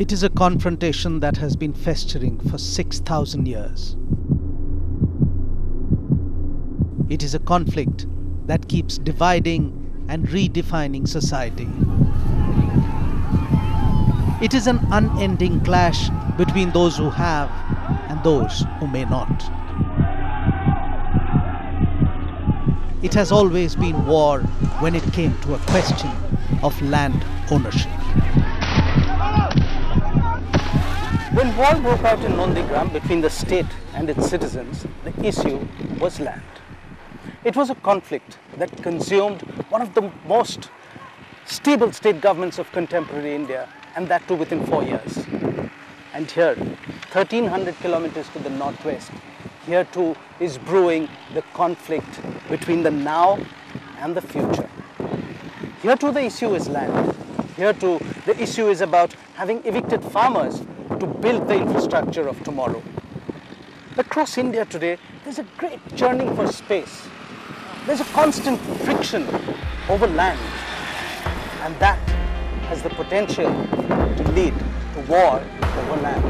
It is a confrontation that has been festering for 6,000 years. It is a conflict that keeps dividing and redefining society. It is an unending clash between those who have and those who may not. It has always been war when it came to a question of land ownership. When war broke out in Nondigram between the state and its citizens, the issue was land. It was a conflict that consumed one of the most stable state governments of contemporary India, and that too within 4 years. And here, 1,300 kilometers to the northwest, here too is brewing the conflict between the now and the future. Here too the issue is land. Here too the issue is about having evicted farmers to build the infrastructure of tomorrow. Across India today, there's a great churning for space. There's a constant friction over land, and that has the potential to lead to war over land.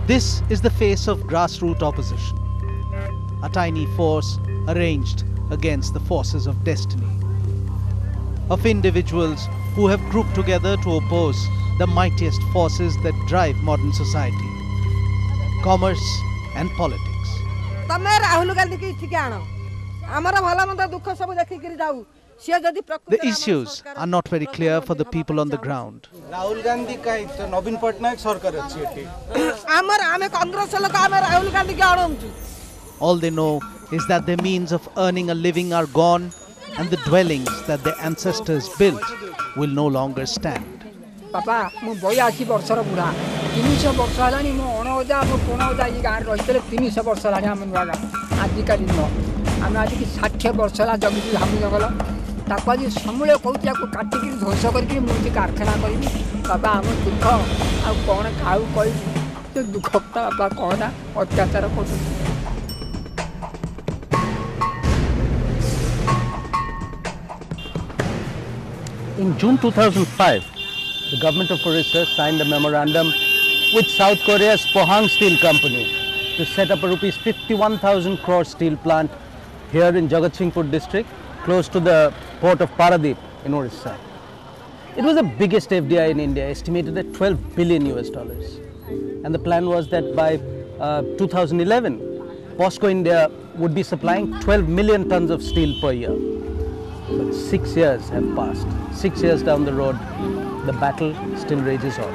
This is the face of grassroots opposition, a tiny force arranged against the forces of destiny, of individuals who have grouped together to oppose the mightiest forces that drive modern society, commerce and politics. The issues are not very clear for the people on the ground. All they know is that their means of earning a living are gone, and the dwellings that their ancestors built will no longer stand. Papa, I am 82 years old. 300 ବର୍ଷ ହେଲାଣି ମୁଁ 19 ଏଇ ଗାଁରେ ରହିଥିଲେ 300 ବର୍ଷ ହେଲାଣି ଆମେ ନୂଆ ଗାଁ ଆଜିକାଲି ନୁହଁ ଆମେ ଆଜି 60 ବର୍ଷ ହେଲା ଜଗିଛୁ ହାମୁ ଜଙ୍ଗଲ ତାକୁ ଆଜି ସମୂଳେ କହୁଛି ଆକୁ କାଟିକି ଧ୍ୱଂସ କରିକି ମୁଁ ଏଠି କାରଖାନା କରିବି ବାବା ଆମ ଦୁଃଖ ଆଉ କ'ଣ କାଉ କହିବି ସେ ଦୁଃଖଟା ବାବା କ'ଣଟା ଅତ୍ୟାଚାର କରୁଛନ୍ତି। In June 2005, the government of Orissa signed a memorandum with South Korea's Pohang Steel Company to set up a rupees 51,000 crore steel plant here in Jagat Singhpur district, close to the port of Paradip in Orissa. It was the biggest FDI in India, estimated at $12 billion US. And the plan was that by 2011, POSCO India would be supplying 12 million tons of steel per year. But 6 years have passed. 6 years down the road, the battle still rages on.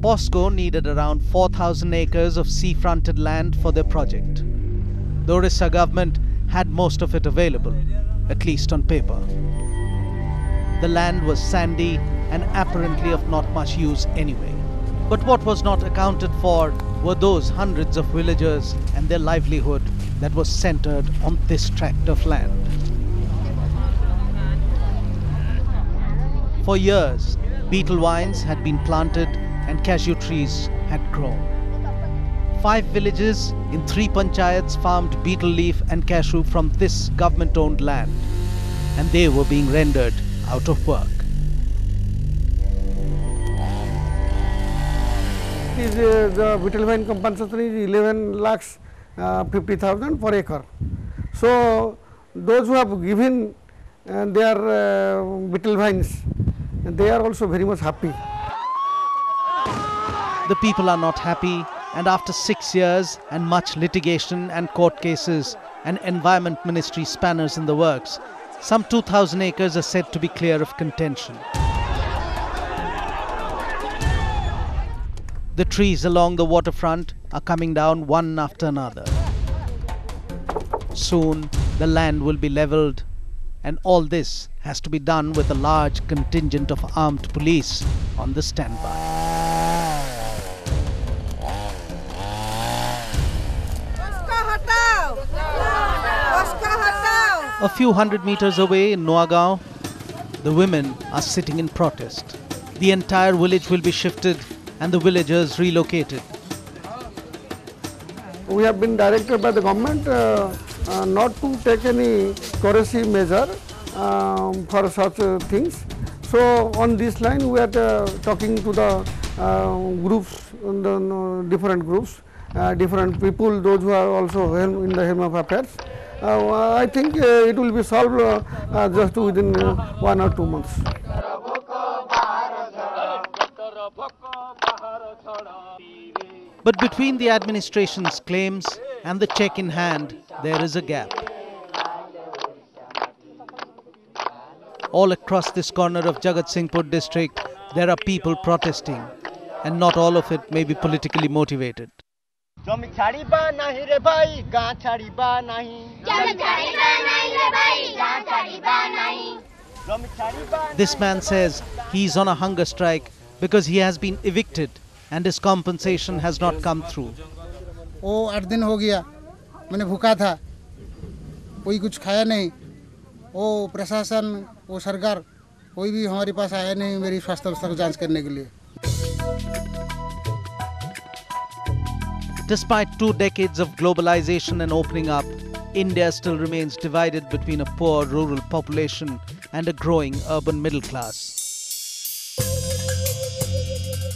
POSCO needed around 4,000 acres of sea-fronted land for their project. The Orissa government had most of it available, at least on paper. The land was sandy and apparently of not much use anyway. But what was not accounted for were those hundreds of villagers and their livelihood that was centered on this tract of land. For years, betel vines had been planted and cashew trees had grown. 5 villages in 3 panchayats farmed betel leaf and cashew from this government-owned land, and they were being rendered out of work. The betel vine compensation is 11 lakhs 50,000 per acre. So those who have given their betel vines, they are also very much happy. The people are not happy, and after 6 years and much litigation and court cases and Environment Ministry spanners in the works, some 2,000 acres are said to be clear of contention. The trees along the waterfront are coming down one after another. Soon, the land will be leveled And all this has to be done with a large contingent of armed police on the standby. A few hundred meters away in Nuagaon, the women are sitting in protest. The entire village will be shifted and the villagers relocated. We have been directed by the government not to take any coercive measure for such things. So on this line we are talking to the groups, different groups, different people, those who are also in the helm of affairs. I think it will be solved just within 1 or 2 months. But between the administration's claims and the check in hand, there is a gap. All across this corner of Jagat Singhpur district, there are people protesting, and not all of it may be politically motivated. This man says he's on a hunger strike because he has been evicted and his compensation has not come through. वो 8 दिन हो गया मैंने भूखा था कोई कुछ खाया नहीं वो प्रशासन वो सरकार कोई भी हमारे पास आया नहीं मेरी स्वास्थ्य अवस्था को जांच करने के लिए. Despite 2 decades of globalization and opening up, India still remains divided between a poor rural population and a growing urban middle class.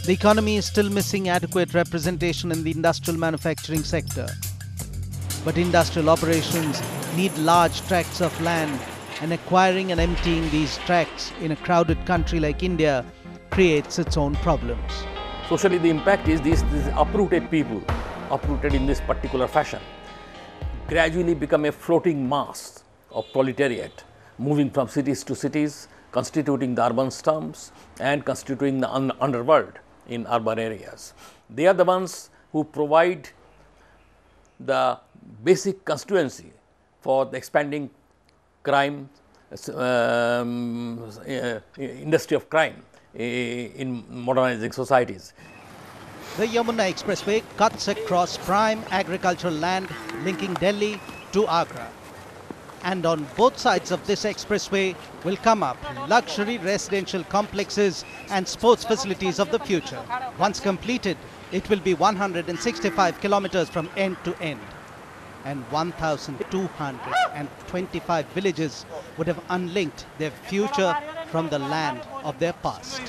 The economy is still missing adequate representation in the industrial manufacturing sector. But industrial operations need large tracts of land, and acquiring and emptying these tracts in a crowded country like India creates its own problems. Socially, the impact is these uprooted people, uprooted in this particular fashion, gradually become a floating mass of proletariat, moving from cities to cities, constituting the urban slums and constituting the underworld in urban areas. They are the ones who provide the basic constituency for the expanding crime, industry of crime in modernizing societies. The Yamuna Expressway cuts across prime agricultural land linking Delhi to Agra. And on both sides of this expressway will come up luxury residential complexes and sports facilities of the future. Once completed, it will be 165 kilometers from end to end. And 1,225 villages would have unlinked their future from the land of their past.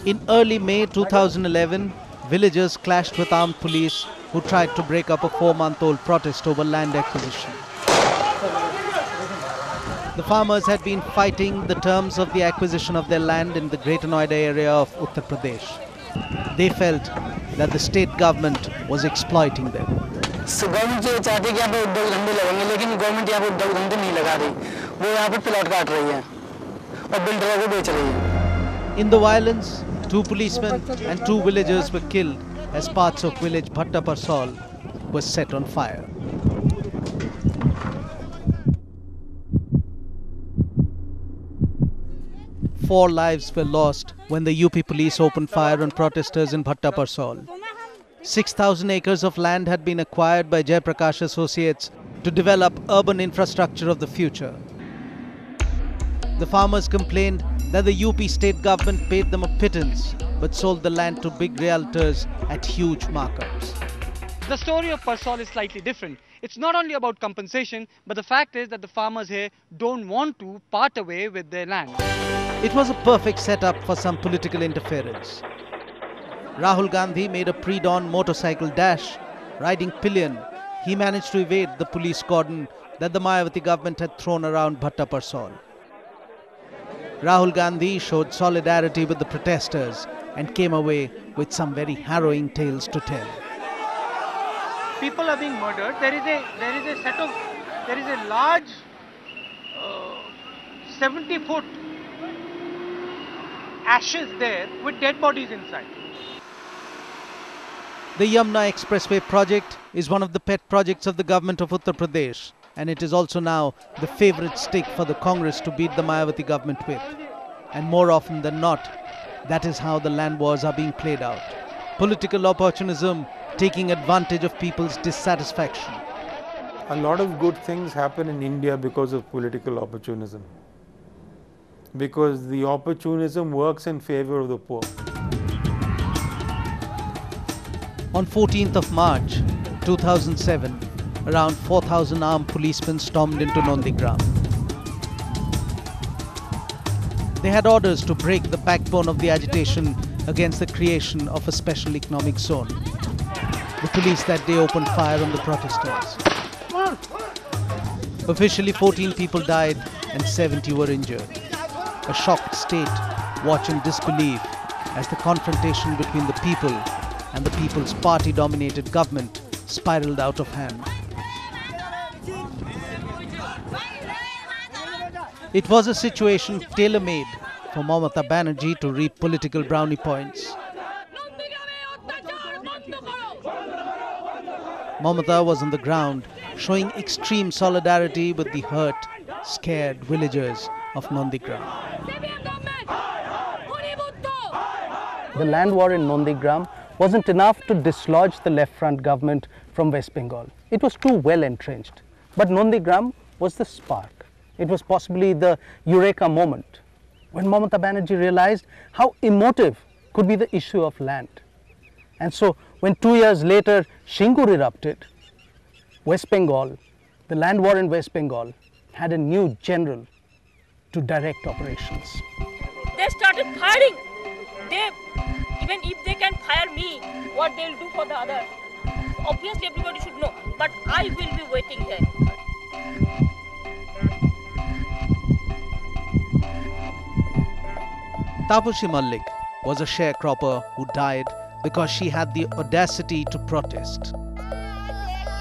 In early May 2011, villagers clashed with armed police who tried to break up a 4-month-old protest over land acquisition. The farmers had been fighting the terms of the acquisition of their land in the Greater Noida area of Uttar Pradesh. They felt that the state government was exploiting them. Government ये चाहती है कि यहाँ पे उद्योग धंधे लगेंगे लेकिन गवर्नमेंट यहाँ पे उद्योग धंधे नहीं लगा रही वो यहाँ पे प्लॉट काट रही है और बिल्डरों को बेच रही है. In the violence, 2 policemen and 2 villagers were killed as parts of village Bhattaparsal was set on fire. Four lives were lost when the UP police opened fire on protesters in Bhattaparsal. 6,000 acres of land had been acquired by Jaiprakash Associates to develop urban infrastructure of the future. The farmers complained that the UP state government paid them a pittance but sold the land to big realtors at huge markups. The story of Parsal is slightly different. It's not only about compensation, but the fact is that the farmers here don't want to part away with their land. It was a perfect setup for some political interference. Rahul Gandhi made a pre-dawn motorcycle dash. Riding pillion, he managed to evade the police cordon that the Mayawati government had thrown around Bhattaparsal. Rahul Gandhi showed solidarity with the protesters and came away with some very harrowing tales to tell. People are being murdered. There is a large 70-foot ashes there with dead bodies inside. The Yamuna Expressway project is one of the pet projects of the government of Uttar Pradesh, and it is also now the favourite stick for the Congress to beat the Mayawati government with. And more often than not, that is how the land wars are being played out. Political opportunism taking advantage of people's dissatisfaction. A lot of good things happen in India because of political opportunism. Because the opportunism works in favour of the poor. On 14th of March 2007, around 4,000 armed policemen stormed into Nondigram. They had orders to break the backbone of the agitation against the creation of a special economic zone. The police that day opened fire on the protesters. Officially 14 people died and 70 were injured. A shocked state watched in disbelief as the confrontation between the people and the People's Party-dominated government spiraled out of hand. It was a situation tailor-made for Mamata Banerjee to reap political brownie points. Mamata was on the ground, showing extreme solidarity with the hurt, scared villagers of Nondigram. The land war in Nondigram wasn't enough to dislodge the left front government from West Bengal. It was too well entrenched. But Nondigram was the spark. It was possibly the eureka moment when Mamata Banerjee realized how emotive could be the issue of land. And so when 2 years later Shingur erupted, West Bengal, the land war in West Bengal, had a new general to direct operations. They started firing. Even if they can fire me, what they will do for the others. Obviously everybody should know, but I will be waiting here. Taposhi Malik was a sharecropper who died because she had the audacity to protest,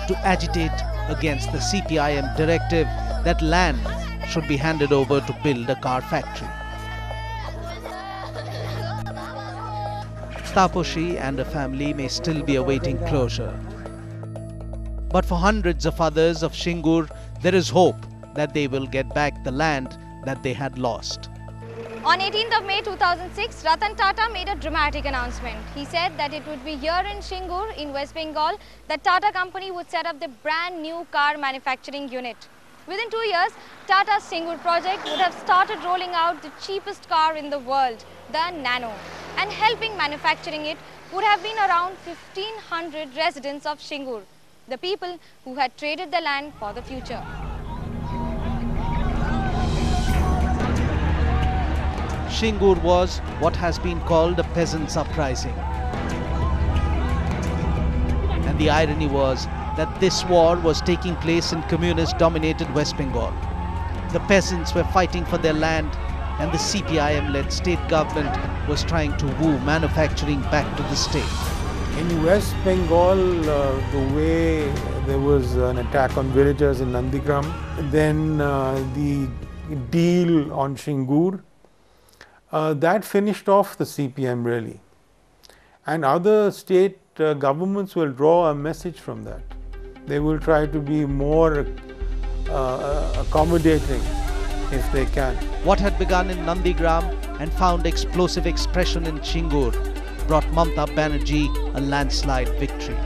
to agitate against the CPIM directive that land should be handed over to build a car factory. Taposhi and her family may still be awaiting closure. But for hundreds of others of Shingur, there is hope that they will get back the land that they had lost. On 18th of May 2006, Ratan Tata made a dramatic announcement. He said that it would be here in Shingur in West Bengal that Tata company would set up the brand new car manufacturing unit. Within 2 years, Tata's Shingur project would have started rolling out the cheapest car in the world, the Nano. And helping manufacturing it would have been around 1,500 residents of Shingur, the people who had traded the land for the future. Shingur was what has been called a peasants' uprising. And the irony was that this war was taking place in communist-dominated West Bengal. The peasants were fighting for their land, and the CPIM-led state government was trying to woo manufacturing back to the state. In West Bengal, the way there was an attack on villagers in Nandigram, then the deal on Shingur, that finished off the CPM really. And other state governments will draw a message from that. They will try to be more accommodating if they can. What had begun in Nandigram and found explosive expression in Shingur brought Mamata Banerjee a landslide victory.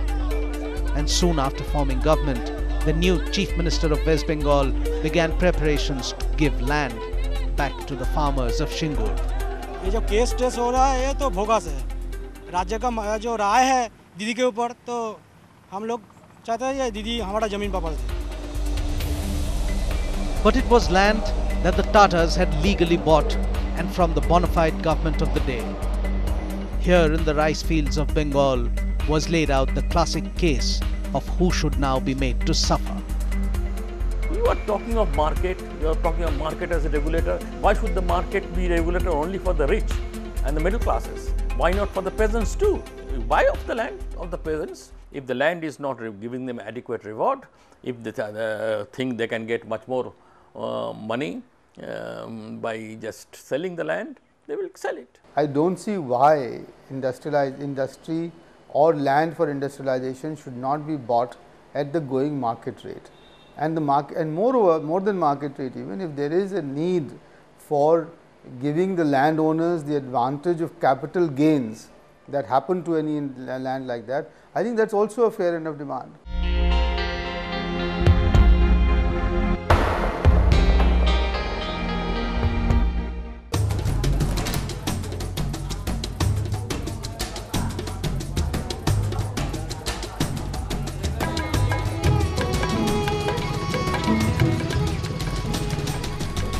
And soon after forming government, the new Chief Minister of West Bengal began preparations to give land back to the farmers of Shingur. ये जो case टेस हो रहा है ये तो bogus है राज्य का जो राय है दीदी के ऊपर तो हम लोग चाहते हैं ये दीदी हमारा जमीन पर पड़ जाए. But it was land that the Tatars had legally bought and from the bona fide government of the day. Here in the rice fields of Bengal was laid out the classic case of who should now be made to suffer. You are talking of market, you are talking of market as a regulator. Why should the market be regulator only for the rich and the middle classes? Why not for the peasants too? You buy off the land of the peasants. If the land is not giving them adequate reward, if they think they can get much more money by just selling the land, they will sell it. I don't see why industrialized industry or land for industrialization should not be bought at the going market rate. And the market, and moreover, more than market rate, even if there is a need for giving the landowners the advantage of capital gains that happen to any land like that, I think that is also a fair enough demand.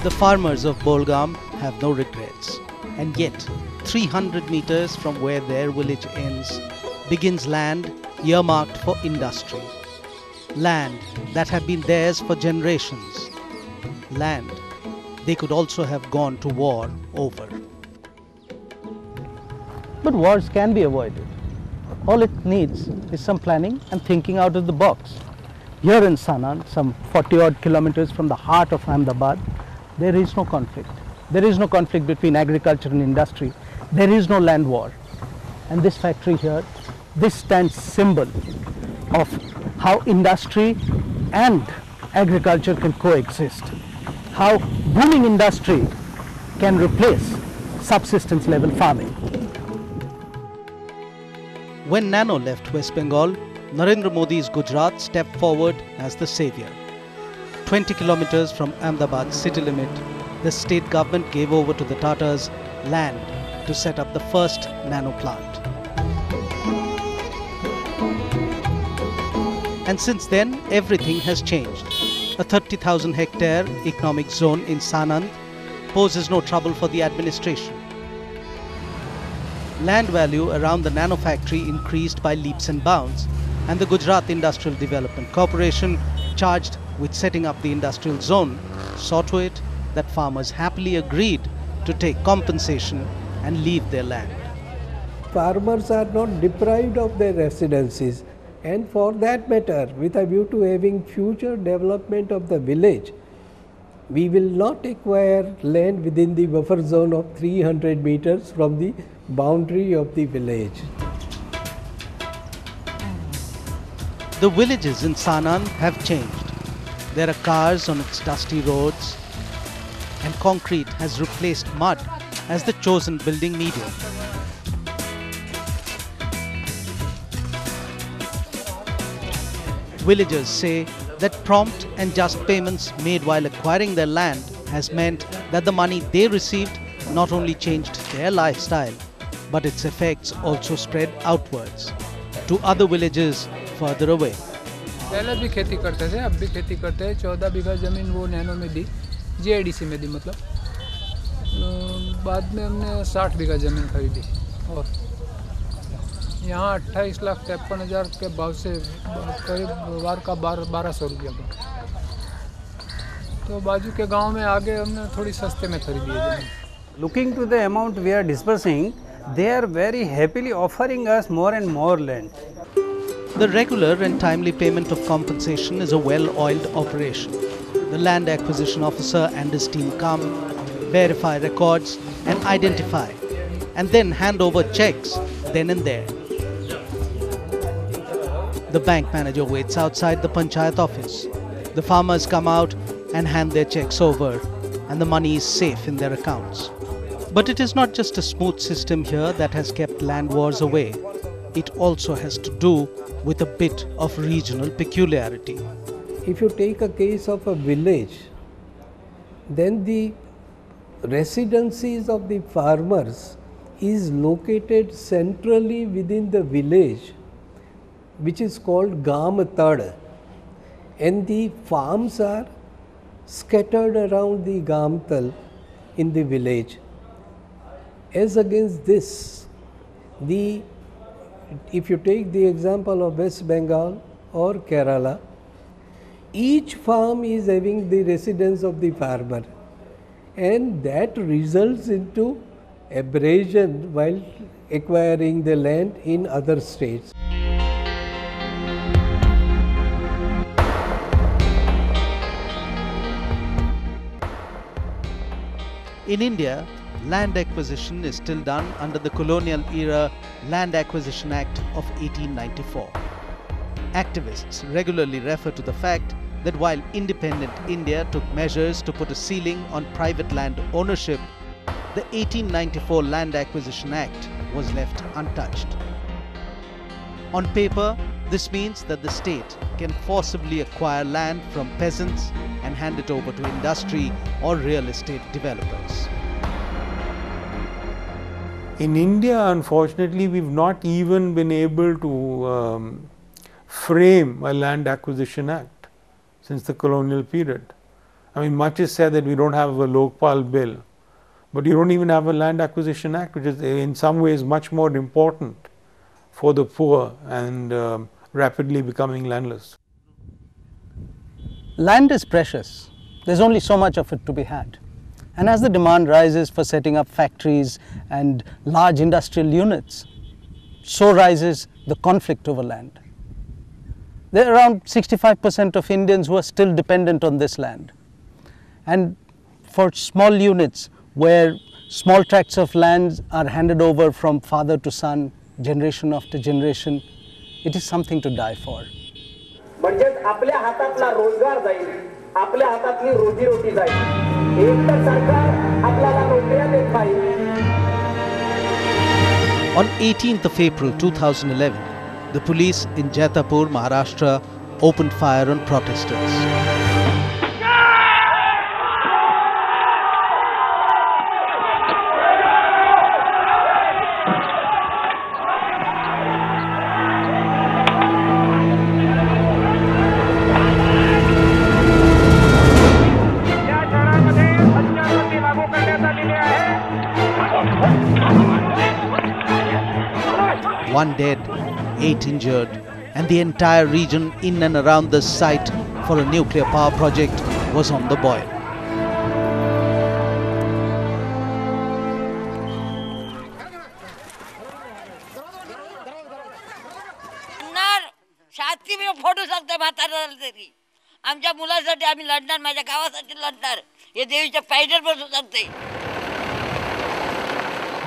The farmers of Bolgam have no regrets, and yet 300 meters from where their village ends begins land earmarked for industry. Land that had been theirs for generations. Land they could also have gone to war over. But wars can be avoided. All it needs is some planning and thinking out of the box. Here in Sanand, some 40 odd kilometers from the heart of Ahmedabad, there is no conflict. There is no conflict between agriculture and industry. There is no land war. And this factory here, this stands symbol of how industry and agriculture can coexist. How booming industry can replace subsistence level farming. When Nano left West Bengal, Narendra Modi's Gujarat stepped forward as the savior. 20 kilometers from Ahmedabad's city limit, the state government gave over to the Tatars land to set up the first nano plant. And since then, everything has changed. A 30,000 hectare economic zone in Sanand poses no trouble for the administration. Land value around the nano factory increased by leaps and bounds, and the Gujarat Industrial Development Corporation, charged with setting up the industrial zone, saw to it that farmers happily agreed to take compensation and leave their land. Farmers are not deprived of their residencies, and for that matter, with a view to having future development of the village, we will not acquire land within the buffer zone of 300 meters from the boundary of the village. The villages in Sanand have changed. There are cars on its dusty roads, and concrete has replaced mud as the chosen building medium. Villagers say that prompt and just payments made while acquiring their land has meant that the money they received not only changed their lifestyle, but its effects also spread outwards to other villages further away. पहले भी खेती करते थे, अब भी खेती करते हैं। 14 बीघा ज़मीन वो नैनो में दी, JIDC में दी, मतलब बाद में हमने 60 बीघा ज़मीन खरीदी और यहाँ 28,53,000 के भाव से करीब वार का 1200 रुपया का। तो बाजू के गांव में आगे हमने थोड़ी सस्ते में खरीदी है ज़मीन। Looking to the amount we are dispersing, they are very happily offering us more and more land. The regular and timely payment of compensation is a well-oiled operation. The land acquisition officer and his team come, verify records and identify, and then hand over checks then and there. The bank manager waits outside the panchayat office. The farmers come out and hand their checks over, and the money is safe in their accounts. But it is not just a smooth system here that has kept land wars away. It also has to do with a bit of regional peculiarity. If you take a case of a village, then the residencies of the farmers is located centrally within the village, which is called Gamtad, and the farms are scattered around the Gamtal in the village. As against this, if you take the example of West Bengal or Kerala, each farm is having the residence of the farmer, and that results into abrasion while acquiring the land in other states. In India, land acquisition is still done under the colonial era Land Acquisition Act of 1894. Activists regularly refer to the fact that while independent India took measures to put a ceiling on private land ownership, the 1894 Land Acquisition Act was left untouched. On paper, this means that the state can forcibly acquire land from peasants and hand it over to industry or real estate developers. In India, unfortunately, we've not even been able to frame a Land Acquisition Act since the colonial period. I mean, much is said that we don't have a Lokpal bill, but you don't even have a Land Acquisition Act, which is in some ways much more important for the poor and rapidly becoming landless. Land is precious. There's only so much of it to be had. And as the demand rises for setting up factories and large industrial units, so rises the conflict over land. There are around 65% of Indians who are still dependent on this land. And for small units where small tracts of land are handed over from father to son, generation after generation, it is something to die for. म्हणजेच आपल्या हातातला रोजगार जाईल, आपल्या हातातली रोजीरोटी जाईल. एक तर सरकार आपल्याला नोकऱ्या देत नाही. On 18th of April 2011, the police in Jaitapur, Maharashtra opened fire on protesters. One dead, 8 injured, and the entire region in and around the site for a nuclear power project was on the boil. साथी मी photo सांगतो म्हातारा तरी आमच्या मुलासाठी आम्ही लढणार, माझ्या गावासाठी लढणार, हे देवीच्या पायरीवर बसून सांगते.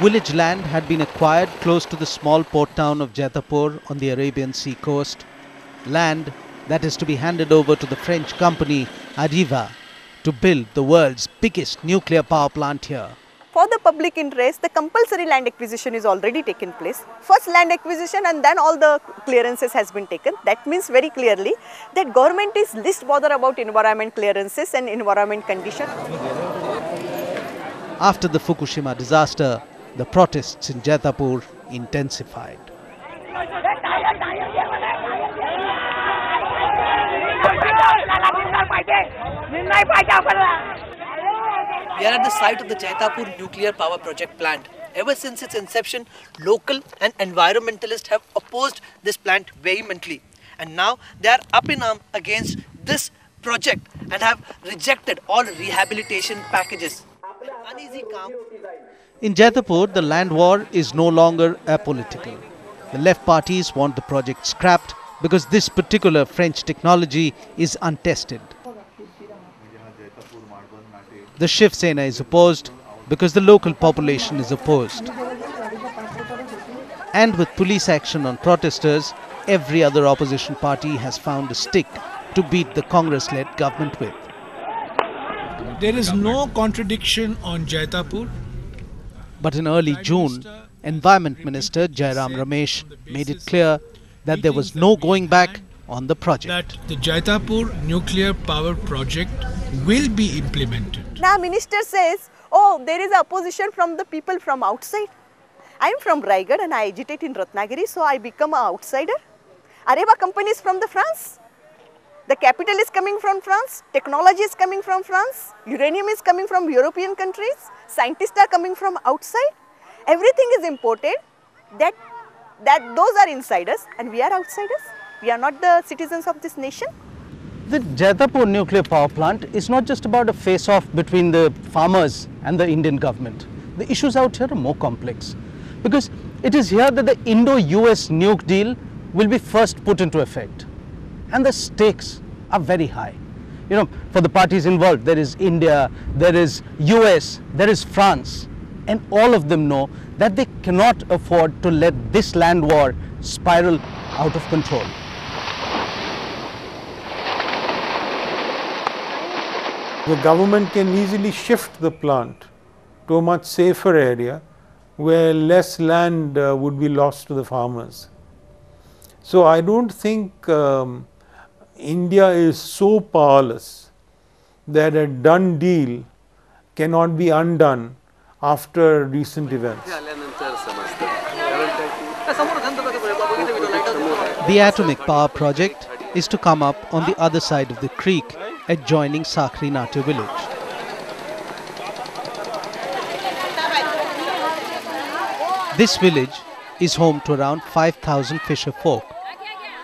Village land had been acquired close to the small port town of Jaitapur on the Arabian Sea coast, land that is to be handed over to the French company Arriva to build the world's biggest nuclear power plant here. For the public interest, the compulsory land acquisition is already taken place. First land acquisition and then all the clearances has been taken. That means very clearly that government is least bothered about environment clearances and environment condition. After the Fukushima disaster, the protests in Jaitapur intensified. We are at the site of the Jaitapur nuclear power project plant. Ever since its inception, local and environmentalists have opposed this plant vehemently. And now they are up in arms against this project and have rejected all rehabilitation packages. Uneasy calm. In Jaitapur, the land war is no longer apolitical. The left parties want the project scrapped because this particular French technology is untested. The Shiv Sena is opposed because the local population is opposed. And with police action on protesters, every other opposition party has found a stick to beat the Congress-led government with. There is no contradiction on Jaitapur. But in early June, Environment Minister Jairam Ramesh made it clear that there was no going back on the project. That the Jaitapur nuclear power project will be implemented. Now minister says, oh, there is opposition from the people from outside. I am from Raigad and I agitate in Ratnagiri, so I become an outsider. Areva company is from the France. The capital is coming from France, technology is coming from France, uranium is coming from European countries, scientists are coming from outside. Everything is imported. Those are insiders and we are outsiders. We are not the citizens of this nation. The Jaitapur nuclear power plant is not just about a face-off between the farmers and the Indian government. The issues out here are more complex because it is here that the Indo-US nuke deal will be first put into effect. And the stakes are very high. You know, for the parties involved, there is India, there is US, there is France. and all of them know that they cannot afford to let this land war spiral out of control. The government can easily shift the plant to a much safer area where less land would be lost to the farmers. So I don't think India is so powerless that a done deal cannot be undone after recent events. The atomic power project is to come up on the other side of the creek adjoining Sakhri Natya village. This village is home to around 5,000 fisher folk,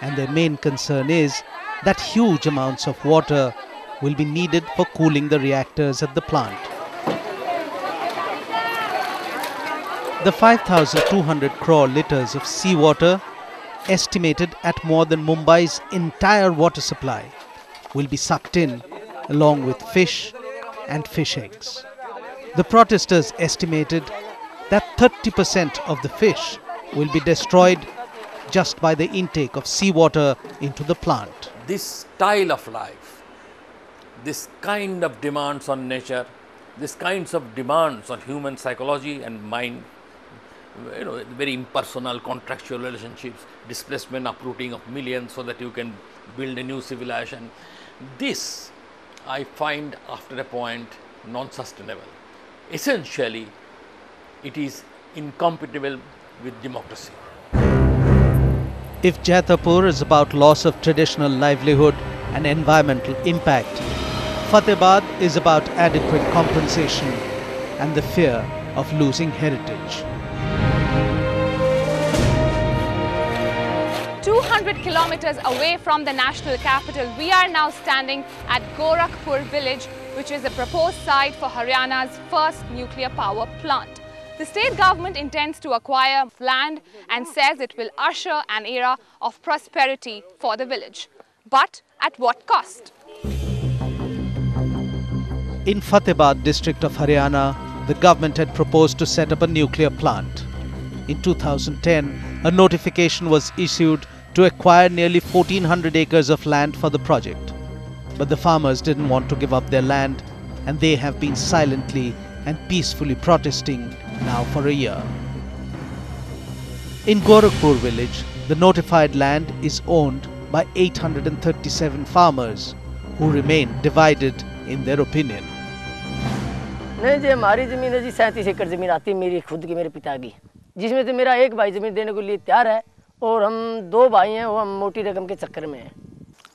and their main concern is that huge amounts of water will be needed for cooling the reactors at the plant. The 5,200 crore litres of seawater, estimated at more than Mumbai's entire water supply, will be sucked in along with fish and fish eggs. The protesters estimated that 30% of the fish will be destroyed just by the intake of seawater into the plant. This style of life, this kind of demands on nature, this kinds of demands on human psychology and mind, very impersonal contractual relationships, displacement, uprooting of millions so that you can build a new civilization. This I find after a point non-sustainable. Essentially, it is incompatible with democracy. If Jaitapur is about loss of traditional livelihood and environmental impact, Fatehbad is about adequate compensation and the fear of losing heritage. 200 kilometers away from the national capital, we are now standing at Gorakhpur village, which is the proposed site for Haryana's first nuclear power plant. The state government intends to acquire land and says it will usher an era of prosperity for the village. But at what cost? In Fatehbad district of Haryana, the government had proposed to set up a nuclear plant. In 2010, a notification was issued to acquire nearly 1,400 acres of land for the project. But the farmers didn't want to give up their land, and they have been silently and peacefully protesting now for a year. In Gorakhpur village, the notified land is owned by 837 farmers who remain divided in their opinion. नहीं जी हमारी ज़मीन है जी 37 एकड़ ज़मीन आती है मेरी खुद की मेरे पिता की जिसमें से मेरा एक भाई ज़मीन देने के लिए तैयार है और हम दो भाई हैं वो हम मोटी रकम के चक्कर में हैं।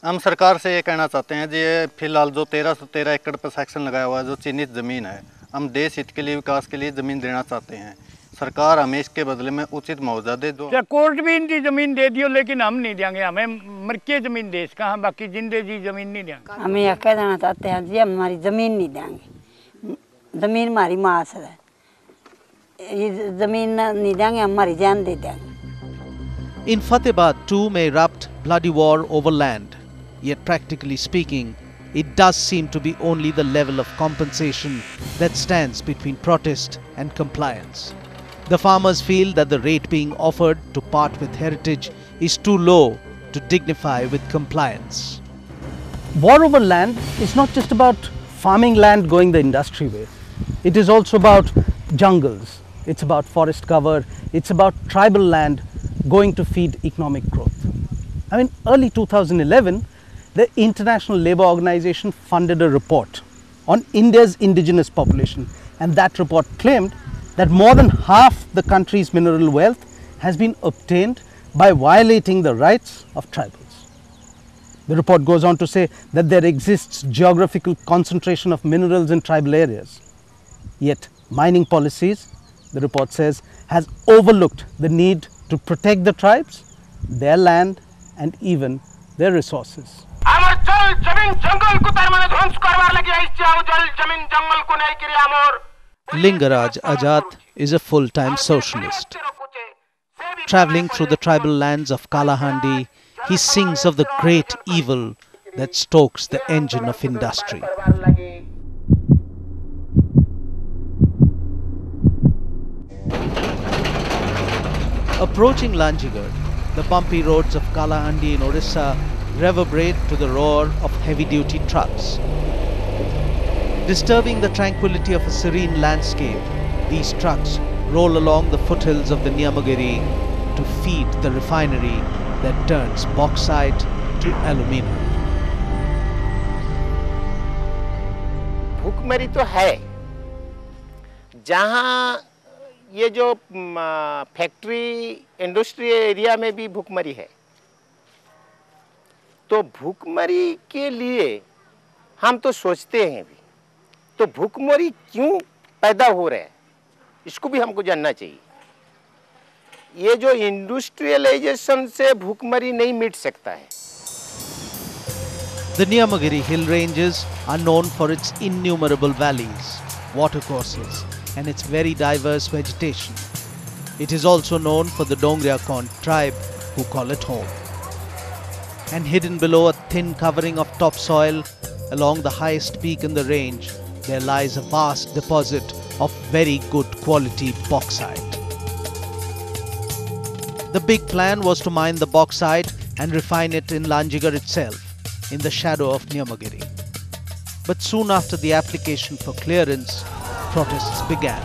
हम सरकार से ये कहना चाहते हैं जी ये फिलहाल जो 1313 एकड़ पर सेक्शन लगाया हुआ है जो चिन्हित ज़मीन है हम देश हित के लिए विकास के लिए ज़मीन देना चाहते हैं। सरकार हमें इसके बदले में उचित मुआवजा दे दो। कोर्ट भी इनकी ज़मीन दे दियो लेकिन हम नहीं देंगे हमें मर के ज़मीन देश का हम बाकी जिंदे जी ज़मीन नहीं देंगे। हमें यह कह देना चाहते हैं जी हमारी ज़मीन नहीं देंगे ज़मीन हमारी माँ से है ये ज़मीन नहीं देंगे हमारी जान दे देंगे। In Fatehbad too may erupt bloody war over land, yet practically speaking, it does seem to be only the level of compensation that stands between protest and compliance. The farmers feel that the rate being offered to part with heritage is too low to dignify with compliance. War over land is not just about farming land going the industry way. It is also about jungles. It's about forest cover. It's about tribal land going to feed economic growth. I mean, early 2011, the International Labour Organization funded a report on India's indigenous population, and that report claimed that more than half the country's mineral wealth has been obtained by violating the rights of tribals. The report goes on to say that there exists geographical concentration of minerals in tribal areas. Yet mining policies, the report says, has overlooked the need to protect the tribes, their land and even their resources. Lingaraj Ajat is a full-time socialist. Travelling through the tribal lands of Kalahandi, he sings of the great evil that stokes the engine of industry. Approaching Lanjigarh, the bumpy roads of Kalahandi in Orissa reverberate to the roar of heavy-duty trucks. Disturbing the tranquility of a serene landscape, these trucks roll along the foothills of the Niyamagiri to feed the refinery that turns bauxite to aluminum. भूखमरी तो है, जहाँ ये जो factory industry area में भी भूखमरी है, तो भूखमरी के लिए हम तो सोचते हैं भी, तो भूखमरी क्यों पैदा हो रहा है, इसको भी हमको जानना चाहिए। ये जो इंडस्ट्रियलाइजेशन से भूखमरी नहीं मिट सकता है। The Niyamagiri hill ranges are known for its innumerable valleys, watercourses, and its very diverse vegetation. It is also known for the Dongriakon tribe, who call it home. And hidden below a thin covering of topsoil, along the highest peak in the range, there lies a vast deposit of very good quality bauxite. The big plan was to mine the bauxite and refine it in Lanjigarh itself, in the shadow of Niyamagiri. But soon after the application for clearance, protests began.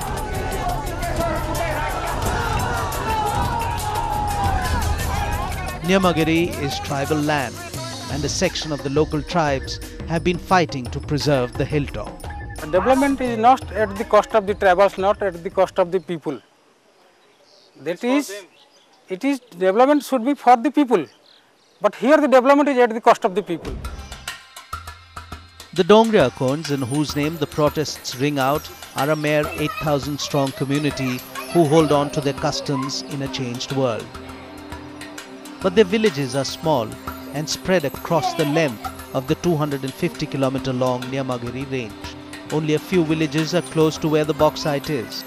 Niyamagiri is tribal land, and a section of the local tribes have been fighting to preserve the hilltop. Development is not at the cost of the tribals, not at the cost of the people. That is, development should be for the people. But here the development is at the cost of the people. The Dongriakons, in whose name the protests ring out, are a mere 8,000 strong community who hold on to their customs in a changed world. But their villages are small and spread across the length of the 250-kilometer long Niyamagiri range. Only a few villages are close to where the bauxite is,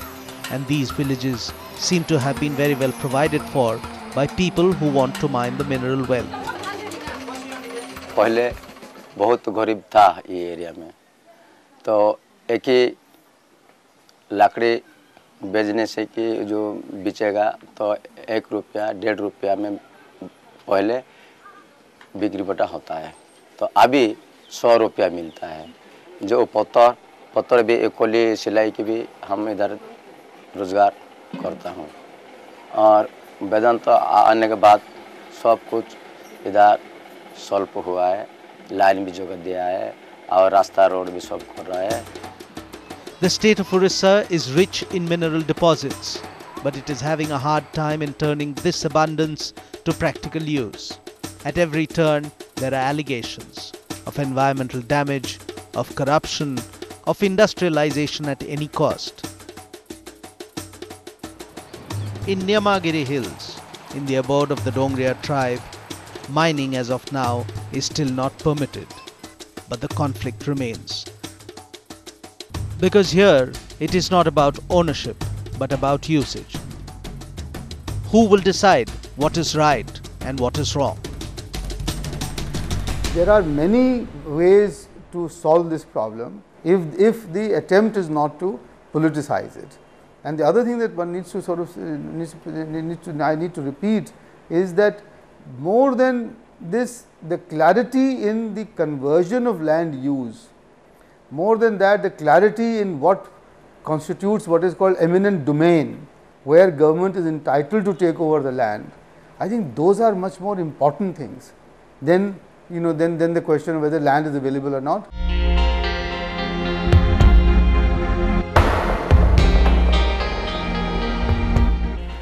and these villages seem to have been very well provided for by people who want to mine the mineral wealth. पहले बहुत गरीब था ये area में, तो एक ही लकड़ी बेचने से कि जो बेचेगा तो 1 रुपया 1.5 रुपया में पहले बिक्री बटा होता है, तो अभी 100 रुपया मिलता है। जो पत्थर भी कोली सिलाई की भी हम इधर रोजगार करता हूँ, और वेदांत आने के बाद सब कुछ इधर सॉल्व हुआ है, लाइन भी जोड़ दिया है और रास्ता रोड भी सब कर रहा है। The state of Orissa is rich in mineral deposits, but it is having a hard time in turning this abundance to practical use. At every turn, there are allegations of environmental damage, of corruption, of industrialization at any cost. In Niyamagiri Hills, in the abode of the Dongria tribe, mining as of now is still not permitted, but the conflict remains. Because here, it is not about ownership, but about usage. Who will decide what is right and what is wrong? There are many ways to solve this problem if the attempt is not to politicize it. And the other thing that one needs to I need to repeat is that more than this, the clarity in the conversion of land use, more than that, the clarity in what constitutes what is called eminent domain, where government is entitled to take over the land, I think those are much more important things than than the question of whether land is available or not.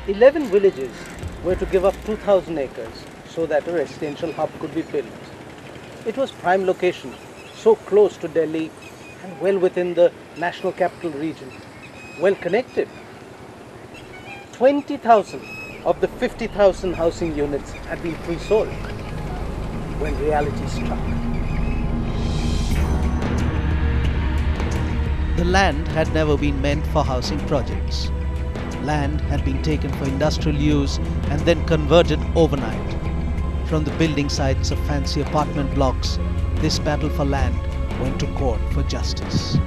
11 villages were to give up 2,000 acres so that a residential hub could be built. It was prime location, so close to Delhi and well within the national capital region, well connected. 20,000 of the 50,000 housing units had been pre-sold when reality struck. The land had never been meant for housing projects. Land had been taken for industrial use and then converted overnight. From the building sites of fancy apartment blocks, this battle for land went to court for justice.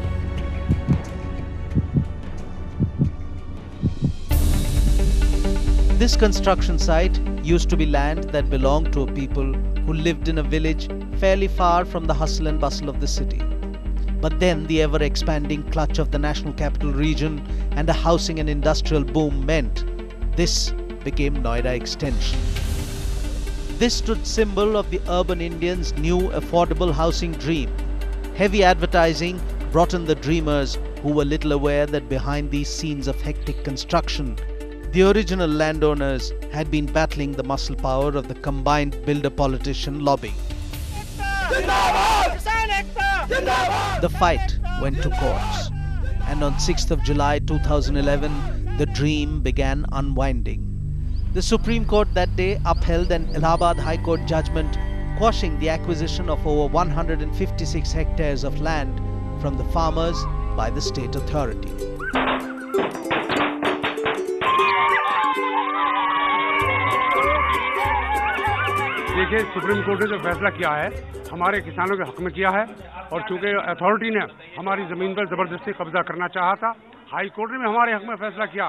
This construction site used to be land that belonged to a people who lived in a village fairly far from the hustle and bustle of the city. But then the ever-expanding clutch of the National Capital Region and a housing and industrial boom meant this became Noida Extension. This stood symbol of the urban Indians' new affordable housing dream. Heavy advertising brought in the dreamers who were little aware that behind these scenes of hectic construction, the original landowners had been battling the muscle power of the combined builder-politician lobby. The fight went to courts, and on 6th of July 2011, the dream began unwinding. The Supreme Court that day upheld an Allahabad High Court judgment quashing the acquisition of over 156 hectares of land from the farmers by the state authority. देखिए, supreme court ने जो फैसला किया है हमारे किसानों के हक में किया है, और चूंकि अथॉरिटी ने हमारी जमीन पर जबरदस्ती कब्जा करना चाहा था, हाई कोर्ट ने भी हमारे हक में फैसला किया।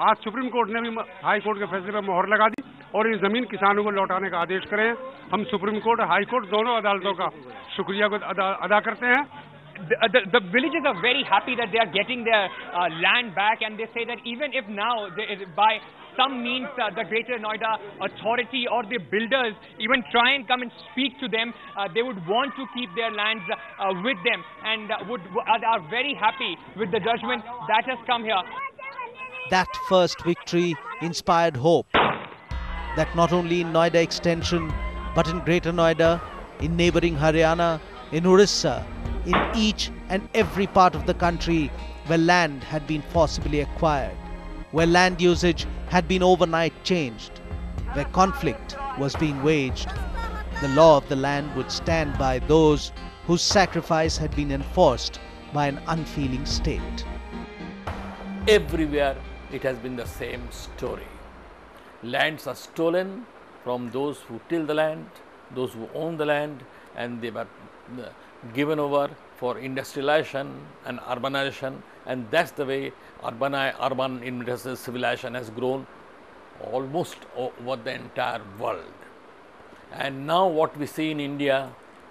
आज सुप्रीम कोर्ट ने भी हाई कोर्ट के फैसले पर मोहर लगा दी और ये जमीन किसानों को लौटाने का आदेश करें। हम सुप्रीम कोर्ट, हाई कोर्ट दोनों अदालतों का शुक्रिया को अदा करते हैं। The villagers are very happy that they are getting their land back, and they say that even if now by some means the Greater Noida Authority or the builders even try and come and speak to them, they would want to keep their lands with them, and are very happy with the judgment that has come here. That first victory inspired hope that not only in Noida Extension, but in Greater Noida, in neighbouring Haryana, in Orissa, in each and every part of the country where land had been forcibly acquired, where land usage had been overnight changed, where conflict was being waged, the law of the land would stand by those whose sacrifice had been enforced by an unfeeling state. Everywhere it has been the same story. Lands are stolen from those who till the land, those who own the land, and they were given over for industrialization and urbanization, and that's the way urban industrial civilization has grown almost over the entire world. And now what we see in India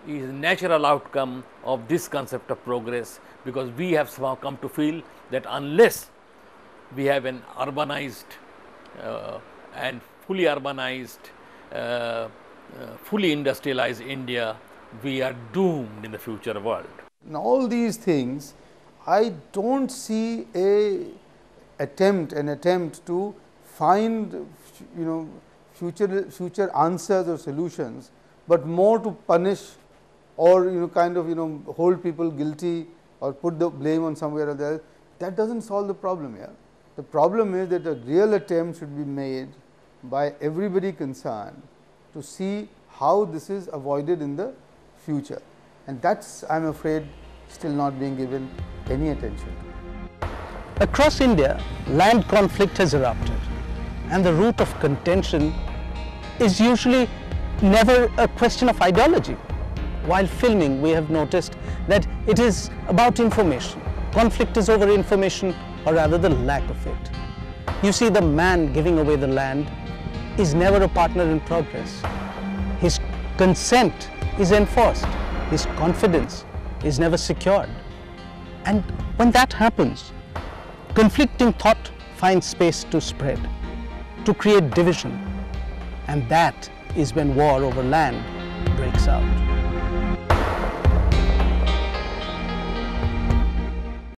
is a natural outcome of this concept of progress, because we have somehow come to feel that unless we have an urbanized and fully urbanized, fully industrialized India, we are doomed in the future world. In all these things, I don't see an attempt to find, future answers or solutions, but more to punish or hold people guilty or put the blame on somewhere or other. That doesn't solve the problem here. The problem is that a real attempt should be made by everybody concerned to see how this is avoided in the future, and that's, I am afraid, still not being given any attention to. Across India, land conflict has erupted, and the root of contention is usually never a question of ideology. While filming, we have noticed that it is about information. Conflict is over information, or rather the lack of it. You see, the man giving away the land is never a partner in progress. His consent is enforced, his confidence is never secured. And when that happens, conflicting thought finds space to spread, to create division, and that is when war over land breaks out.